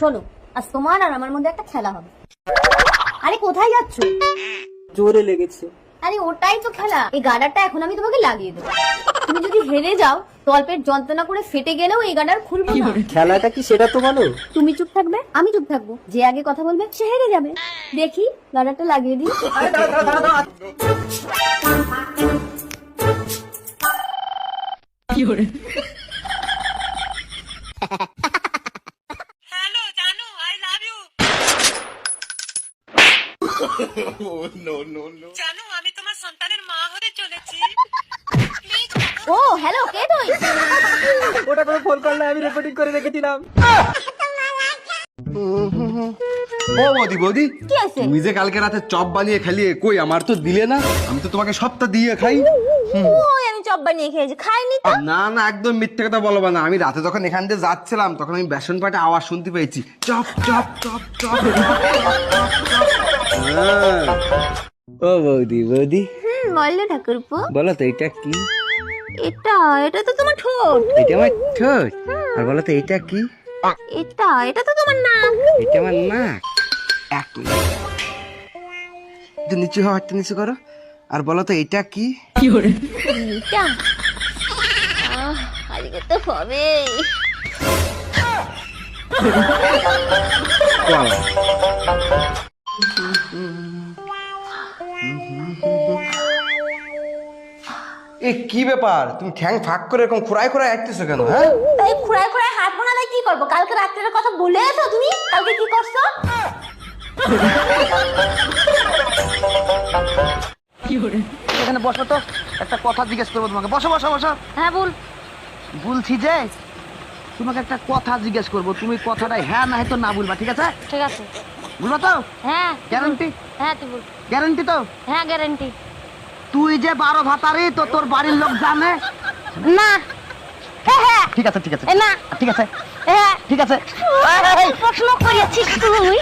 শোনো, আজ তোমার আর আমার মধ্যে একটা খেলা হবে। আরে কোথায় যাচ্ছ? জোরে লেগেছে। আরে ওটাই তো খেলা। এই গার্ডারটা এখন আমি তোমাকে লাগিয়ে দেবো। তুমি যদি হেরে যাও, তলপেট যন্ত্রণা করে ফেটে গেলেও এই গার্ডার খুলবো না। খেলাটা কি সেটা তো বলো। তুমি চুপ থাকবে, আমি চুপ থাকবো। যে আগে কথা বলবে সে হেরে যাবে। দেখি গার্ডারটা লাগিয়ে দিই। হ্যালো জানু, আই লাভ ইউ। জানু, আমি তোমার সন্তানের মা হতে চলেছি। প্লিজ। ও হ্যালো, কে তুই? ওটা করে ফোন করলে আমি রেকর্ডিং করে রেখেছিলাম। ও বৌদি বৌদি, কি আছে? তুমি যে কালকে রাতে চপ বানিয়ে খালিয়ে কই আমার তো দিলে না। আমি তো তোমাকে সপ্তাহ দিয়ে খাই। ওই আমি চপ বানিয়ে খেয়েছি, খাইনি তো। না না, একদম মিথ্যে কথা বলবো না। আমি রাতে যখন এখান দিয়ে যাচ্ছিলাম তখন আমি বেসন পাটে আওয়াজ শুনতে পেয়েছি, চপ চপ চপ চপ। হ্যাঁ। ও বৌদি বৌদি, বললে ঠাকুরপো। বলো তো এটা কি? এটা তো তোমার ঠোঁট। এটা আমার ঠোঁট। আর বলো তো এটা কি? এটা তো তোমার নাক। এটা আমার নাক। এক মিনিট, একটু নিচু হও, একটু নিচু করো। আর বলো তো এটা কি? এটা আজকে তো হবে। এ কি ব্যাপার, তুমি ঠ্যাং ফাঁক করে এরকম খুঁড়াই খুঁড়াই আসতেছো কেন? হ্যাঁ, তাই খুঁড়ায় খুঁড়ায় হাত বোনালে কি করবো? কালকে রাত্রের কথা বলে এসো তুমি। কালকে কি করছো? এখানে বসো তো, একটা কথা জিজ্ঞেস করবো তোমাকে। বসো বসো বসো। হ্যাঁ বল। বলছি যে তোমাকে একটা কথা জিজ্ঞেস করবো, তুমি কথাটা হ্যাঁ না হয়তো না বলবা, ঠিক আছে? ঠিক আছে। বলবা তো? হ্যাঁ গ্যারান্টি? হ্যাঁ তুই বল। গ্যারান্টি তো? হ্যাঁ গ্যারান্টি। তুই যে 12 ভাতারি, তো তোর বাড়ির লোক জানে? না। হ্যাঁ ঠিক আছে ঠিক আছে না। ঠিক আছে হ্যাঁ। ঠিক আছে। প্রশ্ন করেছিস তুই।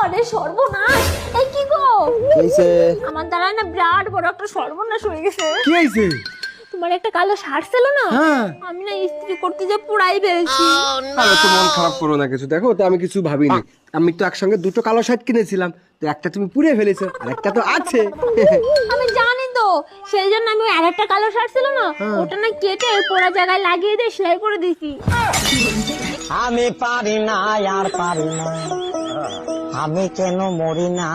আরে সর্বনাশ! এই কি গো? কিছে আমার দ্বারা না বিরাট বড় একটা সর্বনাশ হয়ে গেছে। কি হইছে? তোমার একটা কালো শার্ট ছিল না, হ্যাঁ। আমি না ইস্ত্রি করতে যে পুরাই ফেলছি। আরে তো মন খারাপ করো না কিছু। দেখো তো আমি কিছু ভাবিনি। আমি তো একসঙ্গে দুটো কালো শার্ট কিনেছিলাম, তো একটা তুমি পুড়িয়ে ফেলেছো আর একটা তো আছে। আমি জানি তো, সেই জন্য আমি ওই আরেকটা কালো শার্ট ছিল না, ওটা না কেটে পোড়া জায়গায় লাগিয়ে দিয়ে সেলাই করে দিছি। আমি পারি না আর পারি না, আমি কেন মরি না।